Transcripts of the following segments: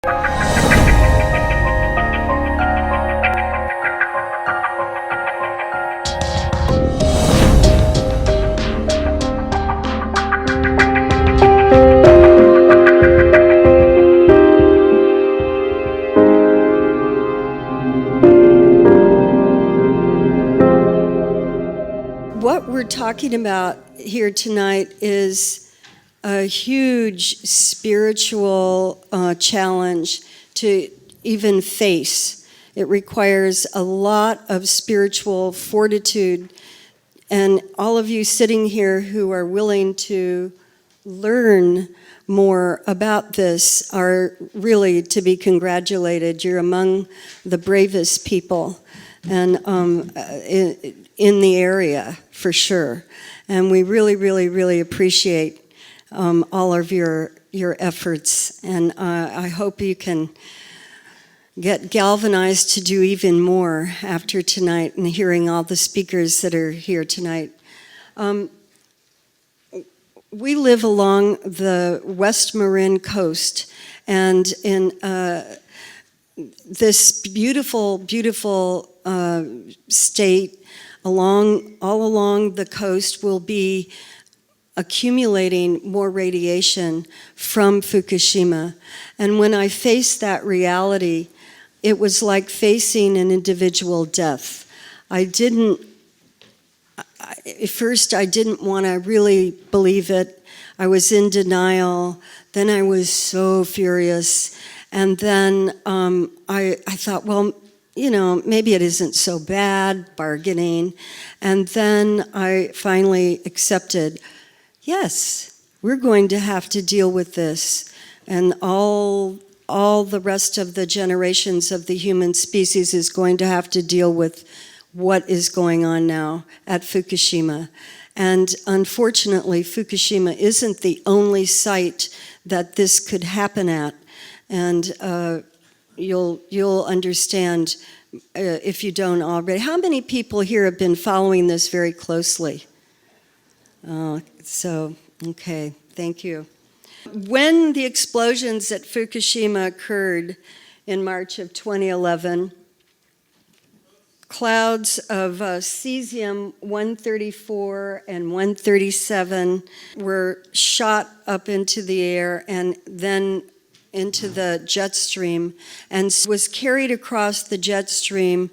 What we're talking about here tonight is a huge spiritual challenge to even face. It requires a lot of spiritual fortitude, and all of you sitting here who are willing to learn more about this are really to be congratulated. You're among the bravest people and in the area, for sure. And we really, really, really appreciate all of your efforts. And I hope you can get galvanized to do even more after tonight and hearing all the speakers that are here tonight. We live along the West Marin coast, and in this beautiful, beautiful state all along the coast will be accumulating more radiation from Fukushima. And when I faced that reality, it was like facing an individual death. At first I didn't want to really believe it. I was in denial. Then I was so furious. And then I thought, well, maybe it isn't so bad, bargaining. And then I finally accepted, yes, we're going to have to deal with this. And all the rest of the generations of the human species is going to have to deal with what is going on now at Fukushima. And unfortunately, Fukushima isn't the only site that this could happen at. And you'll understand if you don't already. How many people here have been following this very closely? Okay, thank you. When the explosions at Fukushima occurred in March of 2011, clouds of cesium-134 and 137 were shot up into the air and then into the jet stream and was carried across the jet stream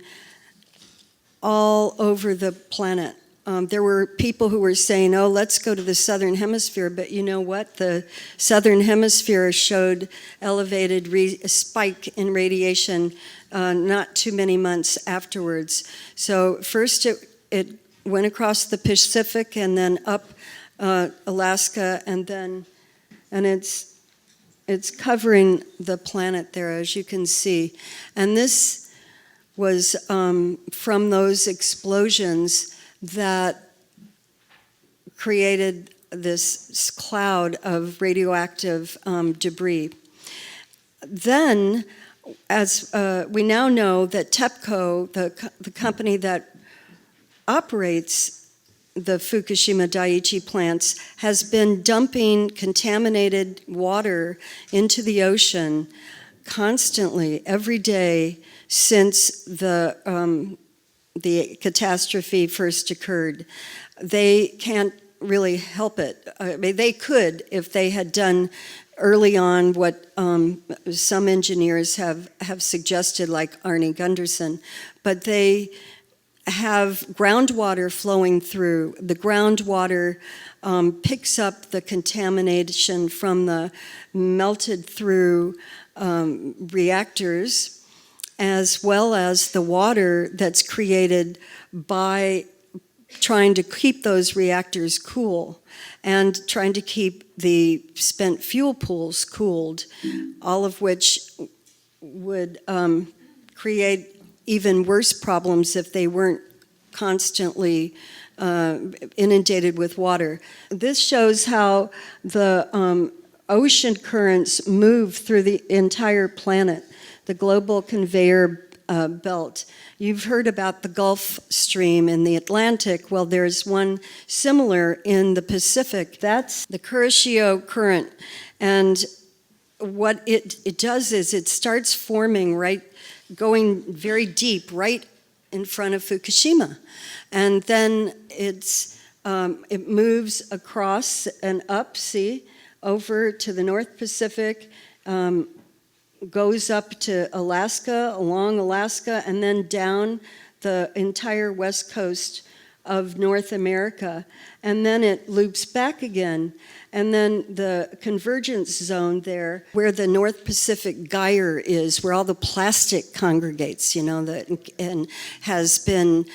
all over the planet. There were people who were saying, oh, let's go to the southern hemisphere, but you know what? The southern hemisphere showed elevated spike in radiation not too many months afterwards. So first it went across the Pacific and then up Alaska, and it's covering the planet there, as you can see. And this was from those explosions that created this cloud of radioactive debris. Then, as we now know that TEPCO, the company that operates the Fukushima Daiichi plants, has been dumping contaminated water into the ocean constantly, every day, since the catastrophe first occurred. They can't really help it. I mean, they could if they had done early on what some engineers have suggested, like Arnie Gunderson, but they have groundwater flowing through. The groundwater picks up the contamination from the melted through reactors, as well as the water that's created by trying to keep those reactors cool and trying to keep the spent fuel pools cooled, all of which would create even worse problems if they weren't constantly inundated with water. This shows how the ocean currents move through the entire planet, the global conveyor belt. You've heard about the Gulf Stream in the Atlantic. Well, there's one similar in the Pacific. That's the Kuroshio current. And what it does is it starts forming going very deep right in front of Fukushima. And then it moves across and up, over to the North Pacific, goes up to Alaska, along Alaska, and then down the entire west coast of North America. And then it loops back again. And then the convergence zone there, where the North Pacific gyre is, where all the plastic congregates, and has been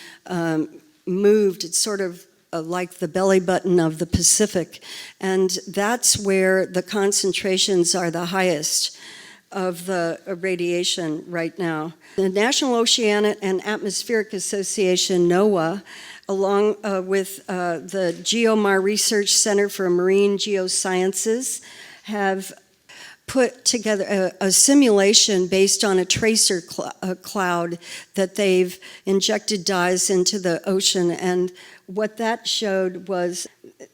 moved. It's sort of like the belly button of the Pacific. And that's where the concentrations are the highest of the radiation right now. The National Oceanic and Atmospheric Association, NOAA, along with the GeoMar Research Center for Marine Geosciences, have put together a simulation based on a tracer cloud that they've injected dyes into the ocean. And what that showed was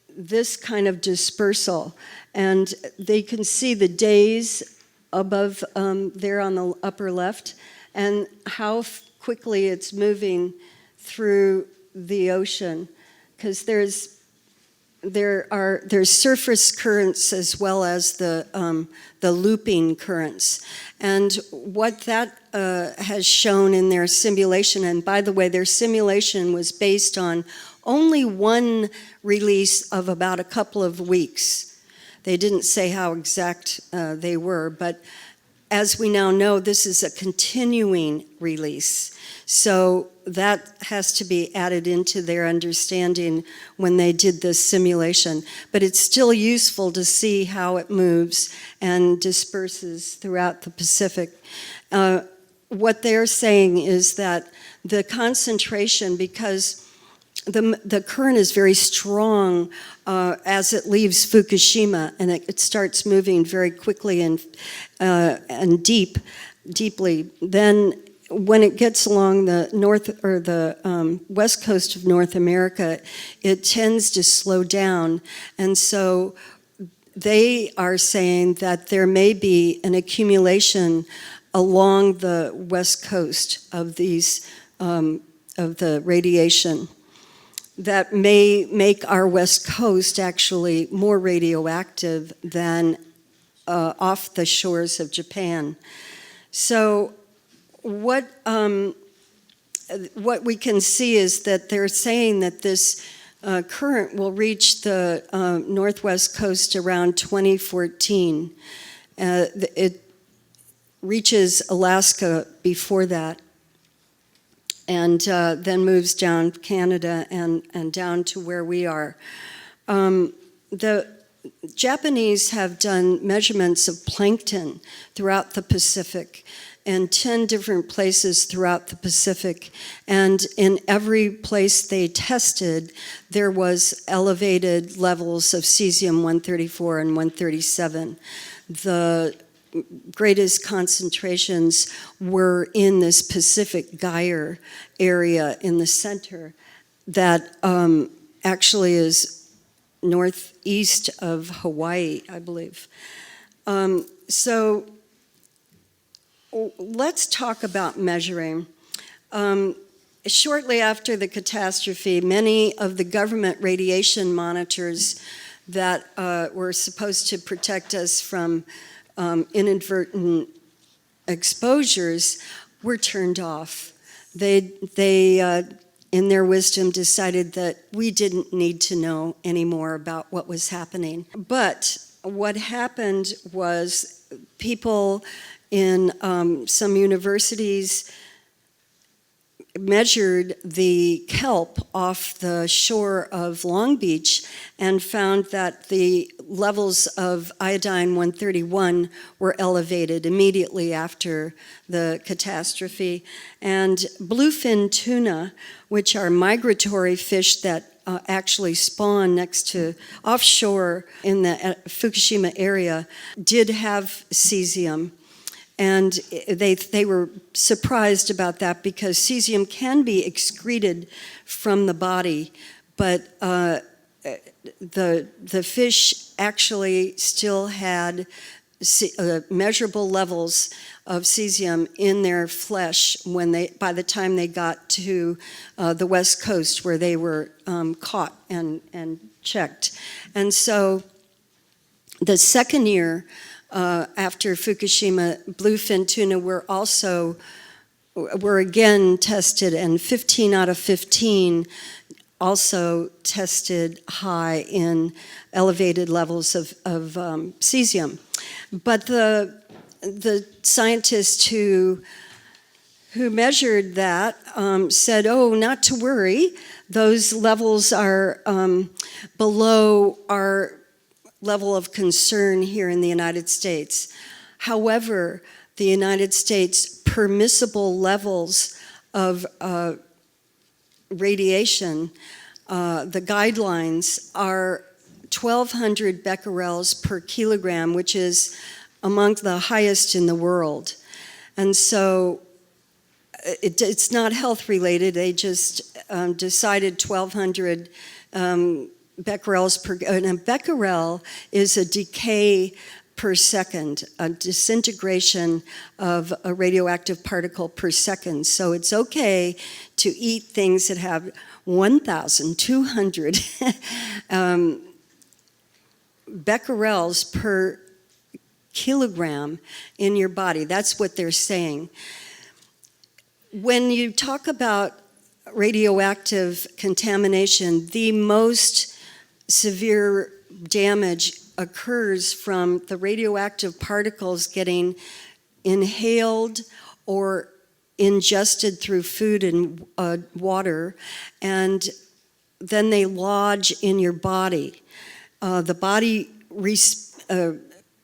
this kind of dispersal. And they can see the days above there on the upper left, and how quickly it's moving through the ocean, because there's surface currents as well as the looping currents. And what that has shown in their simulation, and by the way, their simulation was based on only one release of about a couple of weeks. They didn't say how exact they were, but as we now know, this is a continuing release. So that has to be added into their understanding when they did this simulation. But it's still useful to see how it moves and disperses throughout the Pacific. What they're saying is that the concentration, because the current is very strong as it leaves Fukushima, and it starts moving very quickly and deeply. Then, when it gets along the north or the west coast of North America, it tends to slow down, and so they are saying that there may be an accumulation along the west coast of these of the radiation that may make our west coast actually more radioactive than off the shores of Japan. So what we can see is that they're saying that this current will reach the northwest coast around 2014. It reaches Alaska before that, and then moves down Canada and down to where we are. The Japanese have done measurements of plankton throughout the Pacific in 10 different places throughout the Pacific, and in every place they tested, there was elevated levels of cesium-134 and 137. The greatest concentrations were in this Pacific gyre area in the center that actually is northeast of Hawaii, I believe. So let's talk about measuring. Shortly after the catastrophe, many of the government radiation monitors that were supposed to protect us from inadvertent exposures were turned off. They in their wisdom, decided that we didn't need to know anymore about what was happening. But what happened was people in some universities measured the kelp off the shore of Long Beach and found that the levels of iodine-131 were elevated immediately after the catastrophe. And bluefin tuna, which are migratory fish that actually spawn next to offshore in the Fukushima area, did have cesium. And they were surprised about that because cesium can be excreted from the body, but the fish actually still had measurable levels of cesium in their flesh by the time they got to the West Coast, where they were caught and checked. And so the second year after Fukushima, bluefin tuna were again tested, and 15 out of 15 also tested high in elevated levels of cesium. But the scientists who measured that said, oh, not to worry, those levels are below our level of concern here in the United States. However, the United States permissible levels of radiation, the guidelines are 1,200 becquerels per kilogram, which is among the highest in the world. And so it's not health related. They just decided 1,200 becquerels per, and a becquerel is a decay per second, a disintegration of a radioactive particle per second. So it's okay to eat things that have 1,200 becquerels per kilogram in your body. That's what they're saying. When you talk about radioactive contamination, the most severe damage occurs from the radioactive particles getting inhaled or ingested through food and water, and then they lodge in your body. The body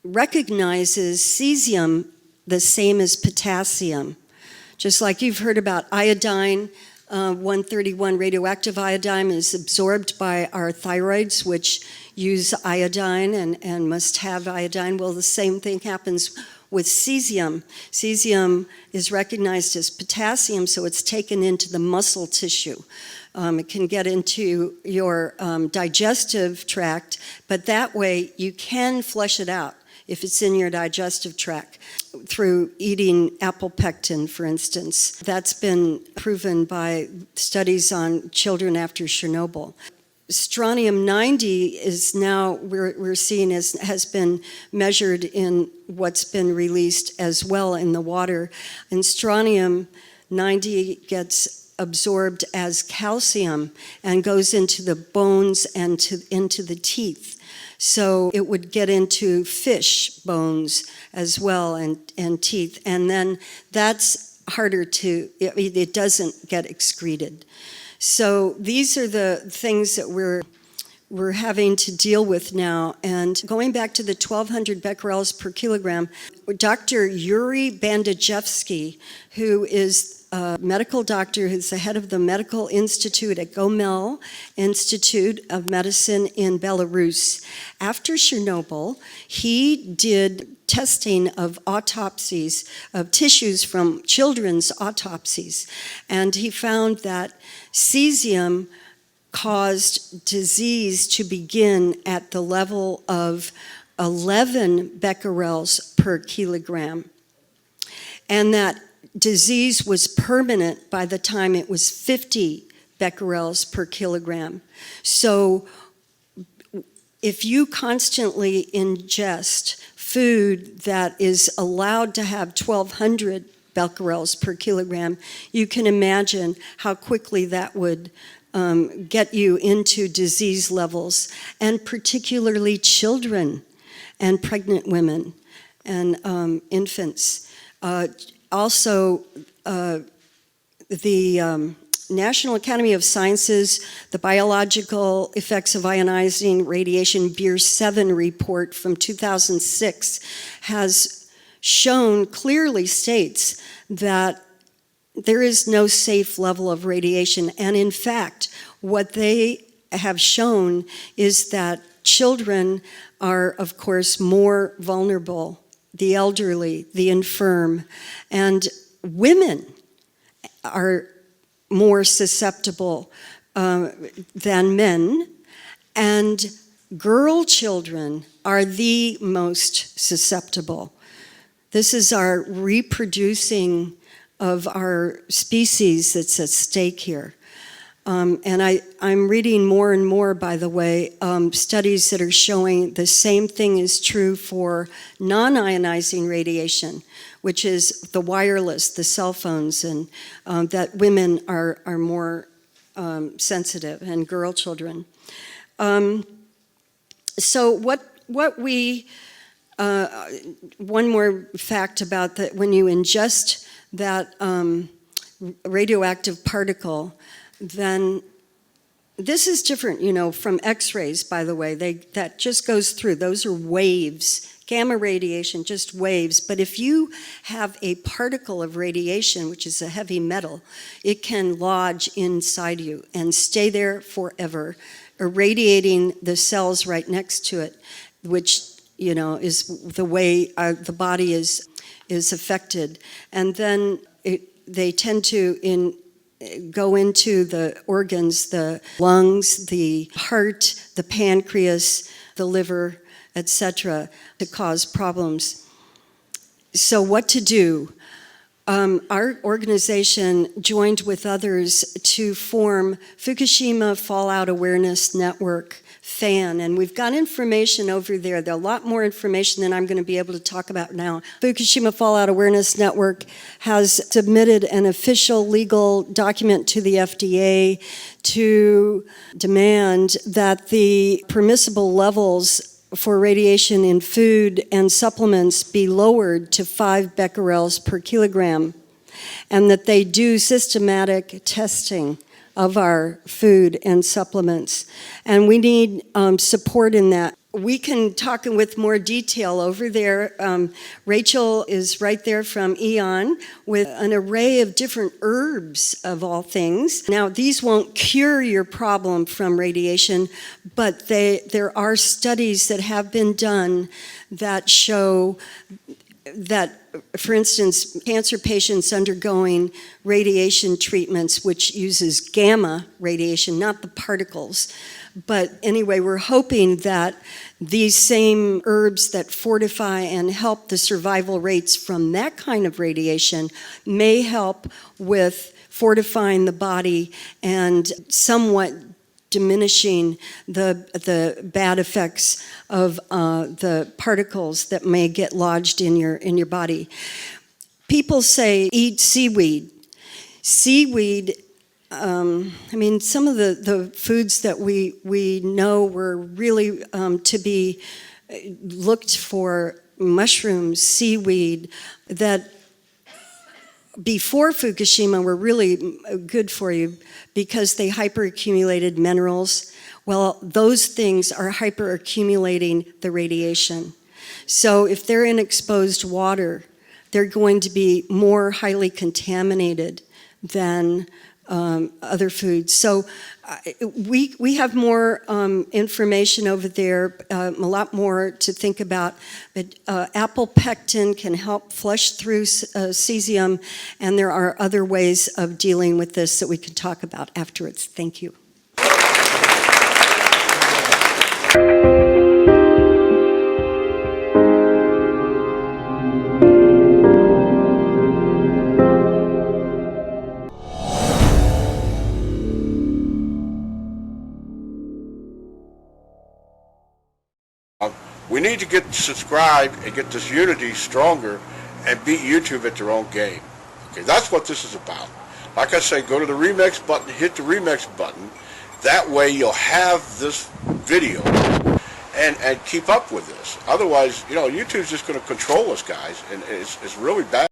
recognizes cesium the same as potassium. Just like you've heard about iodine, 131 radioactive iodine is absorbed by our thyroids, which use iodine and must have iodine. Well, the same thing happens with cesium. Cesium is recognized as potassium, so it's taken into the muscle tissue. It can get into your digestive tract, but that way you can flush it out if it's in your digestive tract through eating apple pectin, for instance. That's been proven by studies on children after Chernobyl. Strontium-90 is now, we're seeing has been measured in what's been released as well in the water. And strontium-90 gets absorbed as calcium and goes into the bones and into the teeth. So it would get into fish bones as well and teeth. And then that's harder it doesn't get excreted. So these are the things that we're having to deal with now. And going back to the 1,200 becquerels per kilogram, Dr. Yuri Bandajevsky, who is a medical doctor who's the head of the medical institute at Gomel Institute of Medicine in Belarus. After Chernobyl, he did testing of autopsies of tissues from children's autopsies, and he found that cesium caused disease to begin at the level of 11 becquerels per kilogram, and that disease was permanent by the time it was 50 becquerels per kilogram. So if you constantly ingest food that is allowed to have 1,200 becquerels per kilogram, you can imagine how quickly that would get you into disease levels, and particularly children and pregnant women and infants. Also, the National Academy of Sciences, the Biological Effects of Ionizing Radiation Beer 7 report from 2006 has shown, clearly states that there is no safe level of radiation. And in fact, what they have shown is that children are, of course, more vulnerable, the elderly, the infirm, and women are more susceptible than men, and Girl children are the most susceptible. This is our reproducing of our species that's at stake here. And I'm reading more and more, by the way, studies that are showing the same thing is true for non-ionizing radiation, which is the wireless, the cell phones, and that women are more sensitive, and girl children. So what we, one more fact about that, when you ingest that radioactive particle, then this is different, you know, from X-rays, by the way. That just goes through. Those are waves. Gamma radiation, just waves. But if you have a particle of radiation, which is a heavy metal, it can lodge inside you and stay there forever, irradiating the cells right next to it, which, you know, is the way the body is affected. And then they tend to go into the organs, the lungs, the heart, the pancreas, the liver, etc., to cause problems. So what to do? Our organization joined with others to form Fukushima Fallout Awareness Network, FAN, and we've got information over there. There's a lot more information than I'm going to be able to talk about now. Fukushima Fallout Awareness Network has submitted an official legal document to the FDA to demand that the permissible levels for radiation in food and supplements be lowered to 5 becquerels per kilogram, and that they do systematic testing of our food and supplements. And we need support in that. We can talk with more detail over there. Rachel is right there from Eon with an array of different herbs of all things. Now, these won't cure your problem from radiation, but there are studies that have been done that show that, for instance, cancer patients undergoing radiation treatments, which uses gamma radiation, not the particles. But anyway, we're hoping that these same herbs that fortify and help the survival rates from that kind of radiation may help with fortifying the body and somewhat diminishing the bad effects of the particles that may get lodged in your body. People say eat seaweed. Seaweed, I mean, some of the foods that we know were really to be looked for, mushrooms, seaweed, that before Fukushima were really good for you because they hyperaccumulated minerals. Well, those things are hyperaccumulating the radiation. So if they're in exposed water, they're going to be more highly contaminated than other foods. So we have more information over there, a lot more to think about. But apple pectin can help flush through cesium, and there are other ways of dealing with this that we can talk about afterwards. Thank you. We need to get subscribed and get this unity stronger and beat YouTube at their own game. Okay, that's what this is about. Like I say, go to the remix button, hit the remix button. That way you'll have this video and keep up with this. Otherwise, you know, YouTube's just going to control us, guys, and it's really bad.